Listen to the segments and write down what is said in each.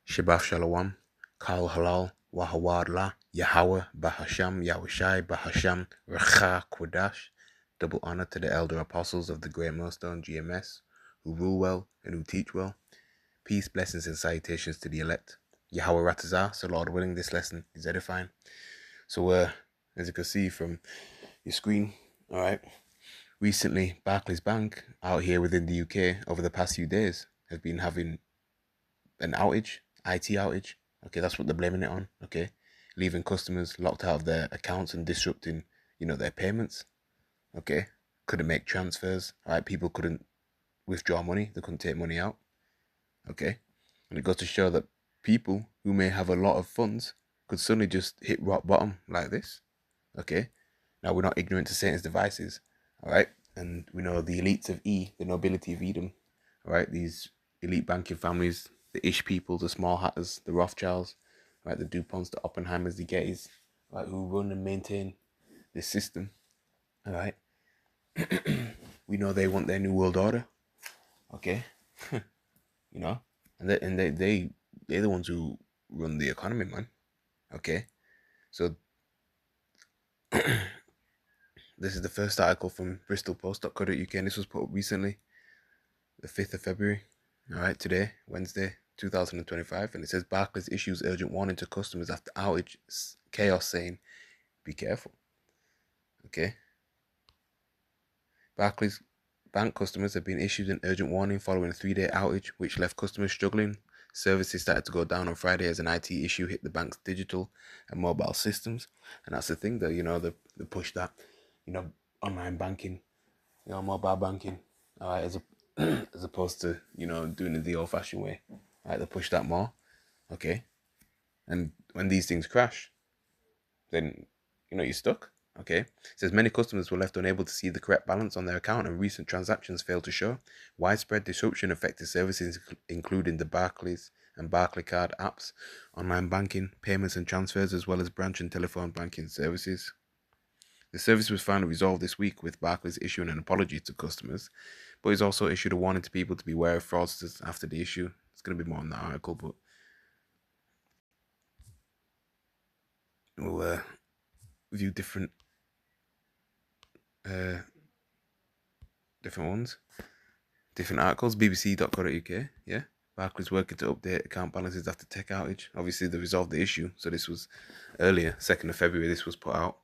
Shabbat Shalom, Kal Halal, Wahawad La, Yahweh, Bahasham, Yahushai, Bahasham, Recha Kodash. Double honor to the elder apostles of the Great Millstone GMS, who rule well and who teach well. Peace, blessings, and salutations to the elect. Yahweh Ratazah, so Lord willing, this lesson is edifying. So, as you can see from your screen, all right, recently Barclays Bank out here within the UK over the past few days have been having an outage, IT outage. Okay, that's what they're blaming it on. Okay, leaving customers locked out of their accounts and disrupting, their payments. Okay, couldn't make transfers. All right, people couldn't withdraw money. They couldn't take money out. Okay, and it goes to show that people who may have a lot of funds could suddenly just hit rock bottom like this. Okay, now we're not ignorant to Satan's devices. All right, and we know the elites of the nobility of Edom. All right, these elite banking families, the Ish people, the Small Hatters, the Rothschilds, right, the DuPonts, the Oppenheimers, the Gettys, right, who run and maintain this system. All right, we know they want their new world order. Okay, you know, and they're the ones who run the economy, man. Okay, so this is the first article from BristolPost.co.uk, and this was put up recently, the 5th of February. All right, today, Wednesday, 2025, and it says Barclays issues urgent warning to customers after outage chaos, saying, "Be careful." Okay. Barclays Bank customers have been issued an urgent warning following a 3-day outage, which left customers struggling. Services started to go down on Friday as an IT issue hit the bank's digital and mobile systems, and that's the thing that the push that online banking, mobile banking, as a as opposed to doing it the old-fashioned way. Right, they push that more. Okay, and when these things crash, then you're stuck. Okay, it says many customers were left unable to see the correct balance on their account, and recent transactions failed to show. Widespread disruption affected services including the Barclays and Barclaycard apps, online banking, payments and transfers, as well as branch and telephone banking services. The service was finally resolved this week, with Barclays issuing an apology to customers, but he's also issued a warning to people to beware of fraudsters after the issue. It's going to be more on that article, but we'll view different ones, different articles. BBC.co.uk, yeah. Barclays working to update account balances after tech outage. Obviously, they resolved the issue, so this was earlier, 2nd of February, this was put out.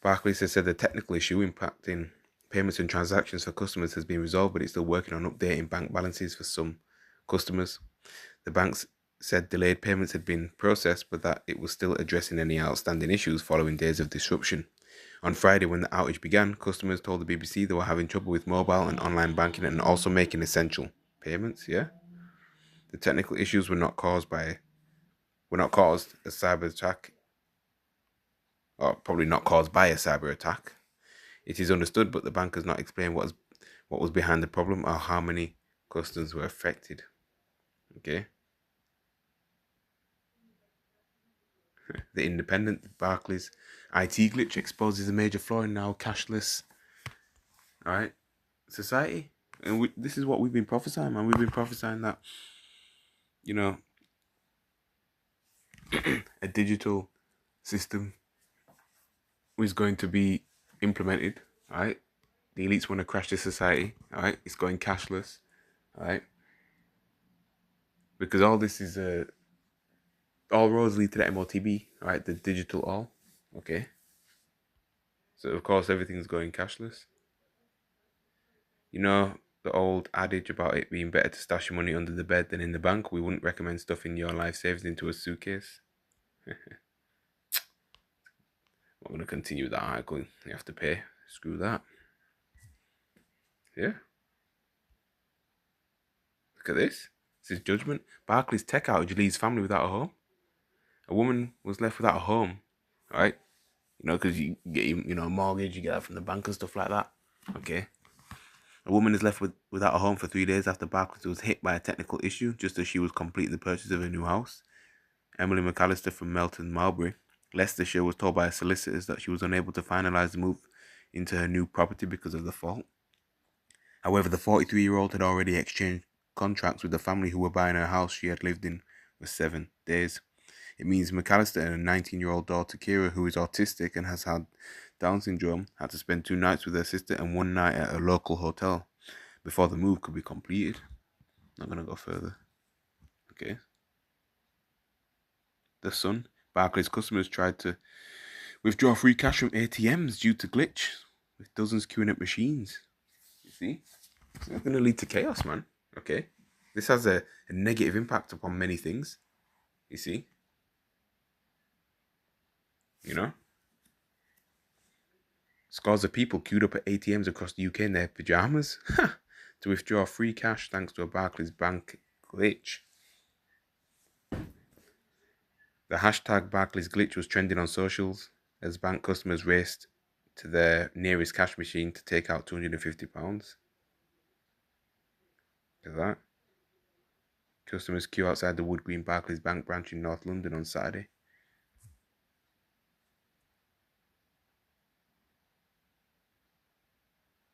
Barclays has said the technical issue impacting payments and transactions for customers has been resolved, but it's still working on updating bank balances for some customers. The banks said delayed payments had been processed, but that it was still addressing any outstanding issues following days of disruption. On Friday, when the outage began, customers told the BBC they were having trouble with mobile and online banking and also making essential payments. Yeah, the technical issues were not caused a cyber attack, or probably not caused by a cyber attack. It is understood, but the bank has not explained what was behind the problem or how many customers were affected. Okay. The Independent, Barclays IT glitch exposes a major flaw in now cashless, all right, society. And this is what we've been prophesying, man. We've been prophesying that, a digital system is going to be implemented, all right? The elites want to crash the society, all right? It's going cashless, all right? Because all this is, all roads lead to the MOTB, all right? The digital all, okay? So, of course, everything's going cashless. The old adage about it being better to stash your money under the bed than in the bank. We wouldn't recommend stuffing your life savings into a suitcase. I'm going to continue that article. You have to pay. Screw that. Yeah. Look at this. This is judgment. Barclays tech outage leaves family without a home. A woman was left without a home. Right? Because you get a mortgage, you get that from the bank and stuff like that. Okay. A woman is left without a home for 3 days after Barclays was hit by a technical issue just as she was completing the purchase of a new house. Emily McAllister from Melton Marlbury, Leicestershire, was told by her solicitors that she was unable to finalise the move into her new property because of the fault. However, the 43-year-old had already exchanged contracts with the family who were buying her house she had lived in was 7 days. It means McAllister and a 19-year-old daughter, Kira, who is autistic and has had Down syndrome, had to spend 2 nights with her sister and 1 night at a local hotel before the move could be completed. Not going to go further. Okay. The Sun. Barclays customers tried to withdraw free cash from ATMs due to glitch, with dozens queuing up machines. You see? It's going to lead to chaos, man. Okay. This has a negative impact upon many things. You see? You know? Scores of people queued up at ATMs across the UK in their pyjamas to withdraw free cash thanks to a Barclays bank glitch. The hashtag Barclays glitch was trending on socials as bank customers raced to their nearest cash machine to take out £250. Look at that. Customers queue outside the Wood Green Barclays Bank branch in North London on Saturday.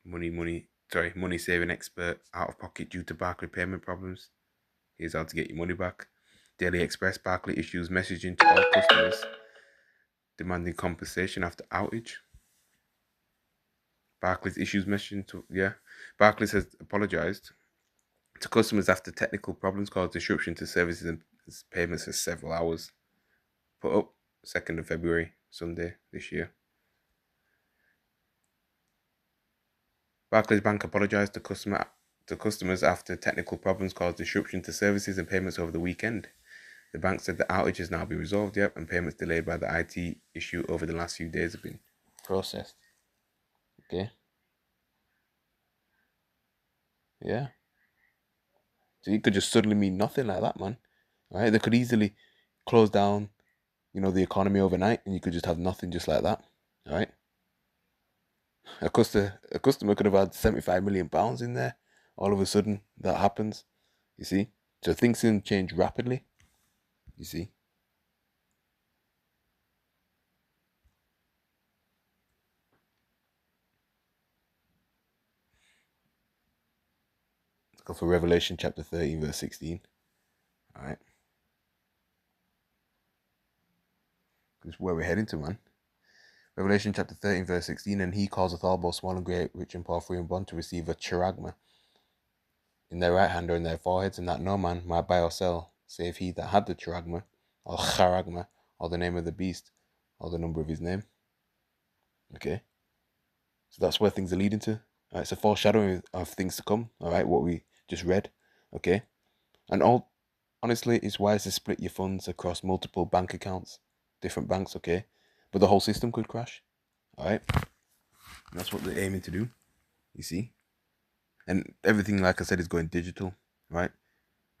Money saving expert out of pocket due to Barclays payment problems. Here's how to get your money back. Daily Express. Barclays issues messaging to all customers demanding compensation after outage. Barclays issues messaging to Barclays has apologized to customers after technical problems caused disruption to services and payments for several hours. Put up 2nd of February, Sunday this year. Barclays Bank apologized to customers after technical problems caused disruption to services and payments over the weekend. The bank said the outage has now been resolved, and payments delayed by the IT issue over the last few days have been processed. Okay. Yeah. So it could just suddenly mean nothing like that, man. Right? They could easily close down, the economy overnight, and you could just have nothing just like that. All right. A customer could have had £75 million in there. All of a sudden, that happens. You see? So things can change rapidly. You see? Let's go for Revelation chapter 13, verse 16. All right. This is where we're heading to, man. Revelation chapter 13, verse 16. And he causeth all, both small and great, rich and poor, free and bond, to receive a charagma in their right hand or in their foreheads, and that no man might buy or sell, save he that had the charagma, or charagma, or the name of the beast, or the number of his name. Okay. So that's where things are leading to. All right, it's a foreshadowing of things to come. All right, what we just read. Okay. And honestly, it's wise to split your funds across multiple bank accounts, different banks, okay? But the whole system could crash. All right. And that's what they're aiming to do. You see? And everything, like I said, is going digital, right?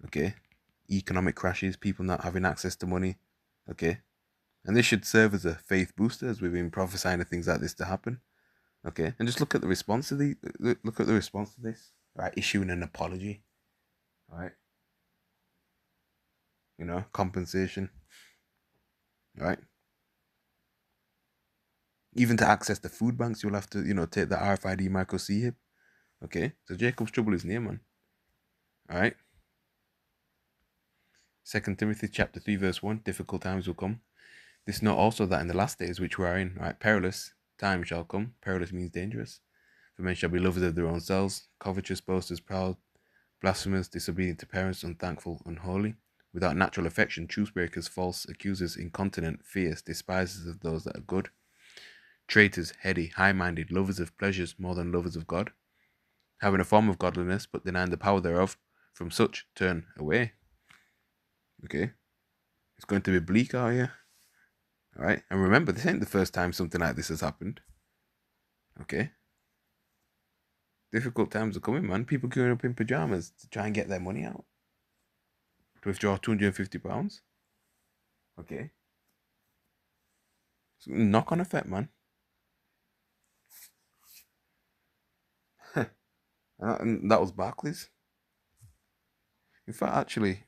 Okay. Economic crashes, people not having access to money. Okay. And this should serve as a faith booster, as we've been prophesying of things like this to happen. Okay. And just look at the response to this. Right. Issuing an apology. All right. Compensation. Right. Even to access the food banks, you'll have to, take the RFID micro chip. Okay. So Jacob's trouble is near, man. All right. 2 Timothy chapter 3, verse 1. Difficult times will come. This note also that in the last days which we are in, right, perilous time shall come. Perilous means dangerous. For men shall be lovers of their own selves, covetous, boasters, proud, blasphemous, disobedient to parents, unthankful, unholy, without natural affection, truth breakers, false accusers, incontinent, fierce, despisers of those that are good, traitors, heady, high-minded, lovers of pleasures more than lovers of God, having a form of godliness, but denying the power thereof. From such turn away. Okay. It's going to be bleak out here. All right. And remember, this ain't the first time something like this has happened. Okay. Difficult times are coming, man. People queuing up in pajamas to try and get their money out. To withdraw £250. Okay. It's a knock-on effect, man. And that was Barclays. In fact, actually,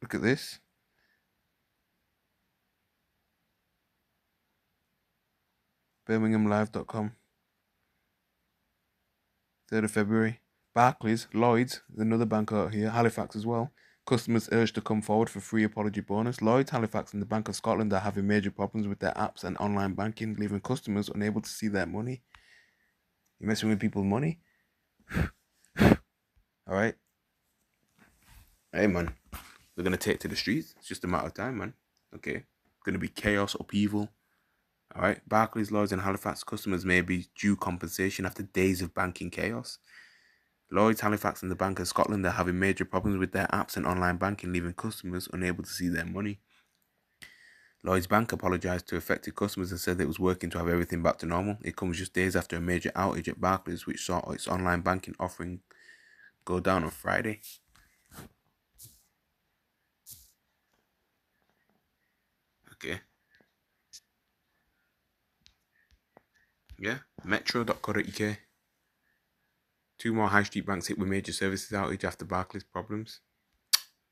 look at this. BirminghamLive.com. 3rd of February. Barclays, Lloyds, another bank out here, Halifax as well, Customers urged to come forward for free apology bonus. Lloyds, Halifax, and the Bank of Scotland are having major problems with their apps and online banking, leaving customers unable to see their money. You're messing with people's money? Alright? Hey, man. They're going to take to the streets. It's just a matter of time, man. Okay? Going to be chaos, upheaval. Alright? Barclays, Lloyds, and Halifax customers may be due compensation after days of banking chaos. Lloyds, Halifax, and the Bank of Scotland are having major problems with their apps and online banking, leaving customers unable to see their money. Lloyds Bank apologised to affected customers and said it was working to have everything back to normal. It comes just days after a major outage at Barclays, which saw its online banking offering go down on Friday. Okay. Yeah. Metro.co.uk. 2 more high street banks hit with major services outage after Barclays problems.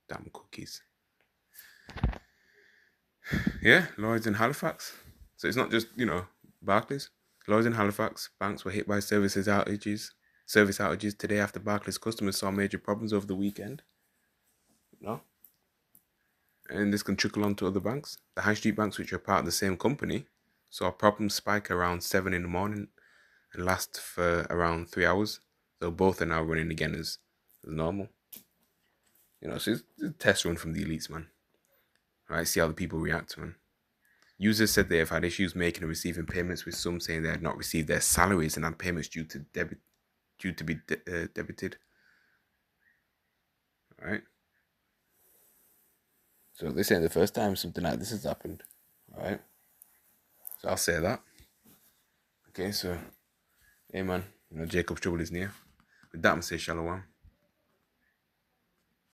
Damn cookies. Yeah, Lloyds and Halifax. So it's not just, Barclays. Lloyds and Halifax banks were hit by service outages today after Barclays customers saw major problems over the weekend. No? And this can trickle on to other banks. The high street banks, which are part of the same company, saw problems spike around 7 in the morning and last for around 3 hours. So both are now running again as normal. So it's a test run from the elites, man. Right, see how the people react, man. Users said they have had issues making and receiving payments, with some saying they had not received their salaries and had payments due to be debited. All right. So this ain't the first time something like this has happened. All right. So I'll say that. Okay, so, hey man, Jacob's trouble is near. With that, I'm going to say shalom.